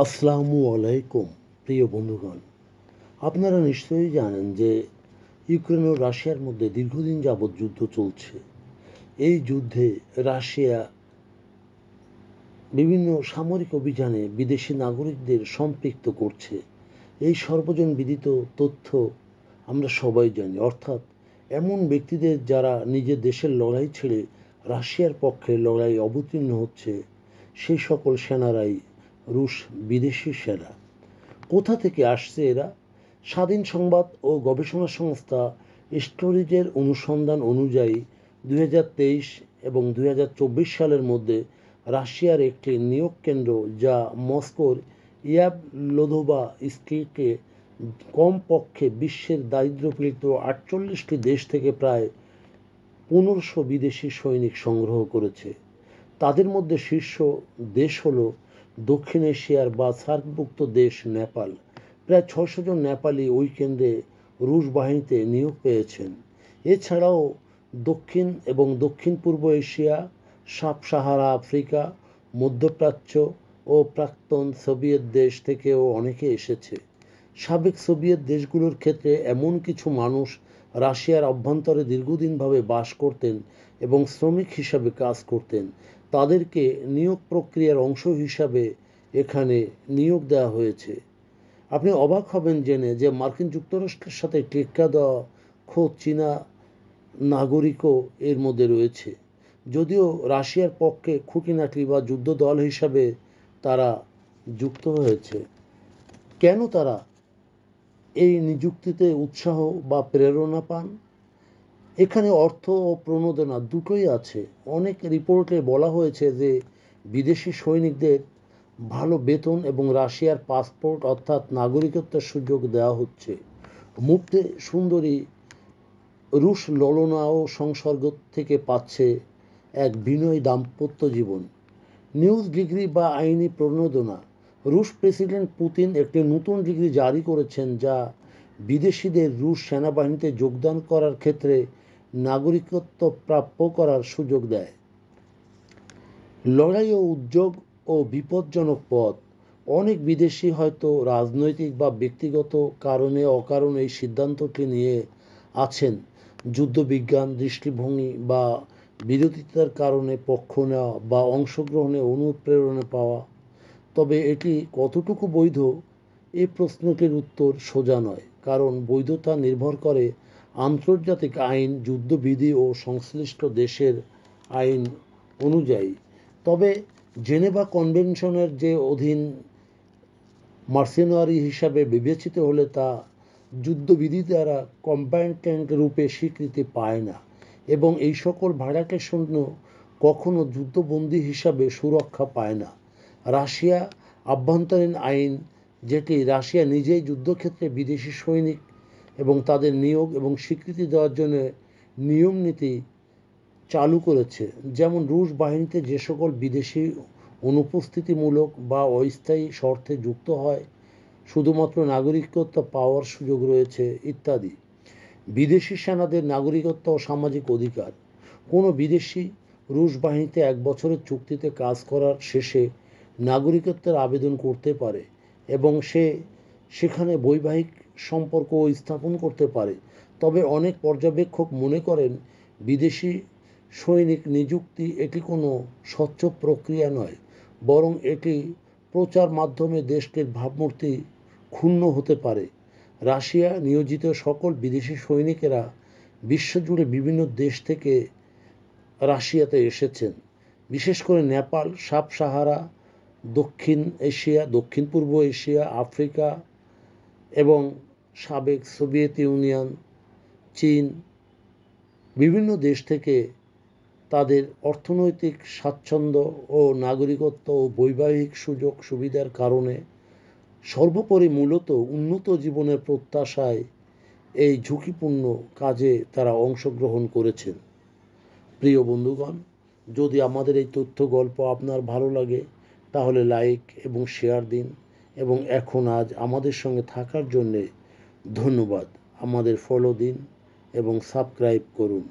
আসসালামু আলাইকুম প্রিয় বন্ধুগণ। আপনারা নিশ্চয়ই জানেন যে ইউক্রেন ও রাশিয়ার মধ্যে দীর্ঘদিন যাবৎ যুদ্ধ চলছে। এই যুদ্ধে রাশিয়া বিভিন্ন সামরিক অভিযানে বিদেশি নাগরিকদের সম্পৃক্ত করছে। এই সর্বজন বিদিত তথ্য আমরা সবাই জানি, অর্থাৎ এমন ব্যক্তিদের যারা নিজের দেশের লড়াই ছেড়ে রাশিয়ার পক্ষে লড়াই অবতীর্ণ হচ্ছে, সেই সকল সেনারাই রুশ বিদেশি সেনা। কোথা থেকে আসছে এরা? স্বাধীন সংবাদ ও গবেষণা সংস্থা স্টোরিজের অনুসন্ধান অনুযায়ী 2023 এবং 2024 সালের মধ্যে রাশিয়ার একটি নিয়োগ কেন্দ্র, যা মস্কোর ইয়াবলোধোভা স্ট্রিটে কমপক্ষে বিশ্বের দারিদ্র্যপীড়িত 48টি দেশ থেকে প্রায় 1500 বিদেশি সৈনিক সংগ্রহ করেছে। তাদের মধ্যে শীর্ষ দেশ হল দক্ষিণ এশিয়ার বা সার্কভুক্ত দেশ নেপাল। প্রায় 600 জন নেপালি ওই কেন্দ্রে রুশ বাহিনীতে নিয়োগ পেয়েছেন। এছাড়াও দক্ষিণ এবং দক্ষিণ পূর্ব এশিয়া, সাব সাহারা আফ্রিকা, মধ্যপ্রাচ্য ও প্রাক্তন সোভিয়েত দেশ থেকেও অনেকে এসেছে। সাবেক সোভিয়েত দেশগুলোর ক্ষেত্রে এমন কিছু মানুষ রাশিয়ার অভ্যন্তরে দীর্ঘদিনভাবে বাস করতেন এবং শ্রমিক হিসাবে কাজ করতেন। তাদেরকে নিয়োগ প্রক্রিয়ার অংশ হিসাবে এখানে নিয়োগ দেওয়া হয়েছে। আপনি অবাক হবেন জেনে যে মার্কিন যুক্তরাষ্ট্রের সাথে টেক্কা দেওয়া খোদ চীনা নাগরিকও এর মধ্যে রয়েছে। যদিও রাশিয়ার পক্ষে খুঁটিনাটি বা যুদ্ধ দল হিসাবে তারা যুক্ত হয়েছে। কেন তারা এই নিযুক্তিতে উৎসাহ বা প্রেরণা পান? এখানে অর্থ ও প্রণোদনা দুটোই আছে। অনেক রিপোর্টে বলা হয়েছে যে বিদেশি সৈনিকদের ভালো বেতন এবং রাশিয়ার পাসপোর্ট অর্থাৎ নাগরিকত্বের সুযোগ দেওয়া হচ্ছে। মুগ্ধে সুন্দরী রুশ ললনা ও সংসর্গ থেকে পাচ্ছে এক বিনয়ী দাম্পত্য জীবন। নিউজ ডিগ্রি বা আইনি প্রণোদনা। রুশ প্রেসিডেন্ট পুতিন একটি নতুন ডিগ্রি জারি করেছেন, যা বিদেশিদের রুশ সেনাবাহিনীতে যোগদান করার ক্ষেত্রে নাগরিকত্ব প্রাপ্য করার সুযোগ দেয়। লড়াই ও উদ্যোগ ও বিপজ্জনক পথ। অনেক বিদেশি হয়তো রাজনৈতিক বা ব্যক্তিগত কারণে অকারণে এই সিদ্ধান্তটি নিয়ে আছেন। যুদ্ধবিজ্ঞান, দৃষ্টিভঙ্গি বা বিরোধিতার কারণে পক্ষ নেওয়া বা অংশগ্রহণে অনুপ্রেরণা পাওয়া। তবে এটি কতটুকু বৈধ, এ প্রশ্নটির উত্তর সোজা নয়, কারণ বৈধতা নির্ভর করে আন্তর্জাতিক আইন, যুদ্ধবিধি ও সংশ্লিষ্ট দেশের আইন অনুযায়ী। তবে জেনেভা কনভেনশনের যে অধীন মার্সেনারি হিসাবে বিবেচিত হলে তা যুদ্ধবিধি দ্বারা কম্ব্যাটেন্ট রূপে স্বীকৃতি পায় না, এবং এই সকল ভাড়াটে সৈন্য কখনো যুদ্ধবন্দী হিসাবে সুরক্ষা পায় না। রাশিয়া আভ্যন্তরীণ আইন, যেটি রাশিয়া নিজেই যুদ্ধক্ষেত্রে বিদেশি সৈনিক এবং তাদের নিয়োগ এবং স্বীকৃতি দেওয়ার জন্য নিয়ম নীতি চালু করেছে। যেমন রুশ বাহিনীতে যে সকল বিদেশি অনুপস্থিতিমূলক বা অস্থায়ী শর্তে যুক্ত হয়, শুধুমাত্র নাগরিকত্ব পাওয়ার সুযোগ রয়েছে ইত্যাদি। বিদেশি সেনাদের নাগরিকত্ব ও সামাজিক অধিকার। কোনো বিদেশি রুশ বাহিনীতে 1 বছরের চুক্তিতে কাজ করার শেষে নাগরিকত্বের আবেদন করতে পারে এবং সে সেখানে বৈবাহিক সম্পর্ক স্থাপন করতে পারে। তবে অনেক পর্যবেক্ষক মনে করেন বিদেশি সৈনিক নিযুক্তি এটি কোনো স্বচ্ছ প্রক্রিয়া নয়, বরং এটি প্রচার মাধ্যমে দেশটির ভাবমূর্তি ক্ষুণ্ণ হতে পারে। রাশিয়া নিয়োজিত সকল বিদেশি সৈনিকেরা বিশ্বজুড়ে বিভিন্ন দেশ থেকে রাশিয়াতে এসেছেন, বিশেষ করে নেপাল, সাব সাহারা, দক্ষিণ এশিয়া, দক্ষিণ পূর্ব এশিয়া, আফ্রিকা এবং সাবেক সোভিয়েত ইউনিয়ন, চীন, বিভিন্ন দেশ থেকে তাদের অর্থনৈতিক স্বাচ্ছন্দ্য ও নাগরিকত্ব ও বৈবাহিক সুযোগ সুবিধার কারণে, সর্বোপরি মূলত উন্নত জীবনের প্রত্যাশায় এই ঝুঁকিপূর্ণ কাজে তারা অংশগ্রহণ করেছেন। প্রিয় বন্ধুগণ, যদি আমাদের এই তথ্য গল্প আপনার ভালো লাগে তাহলে লাইক এবং শেয়ার দিন, এবং আজ আমাদের সঙ্গে থাকার জন্যে ধন্যবাদ। আমাদের ফলো দিন এবং সাবস্ক্রাইব করুন।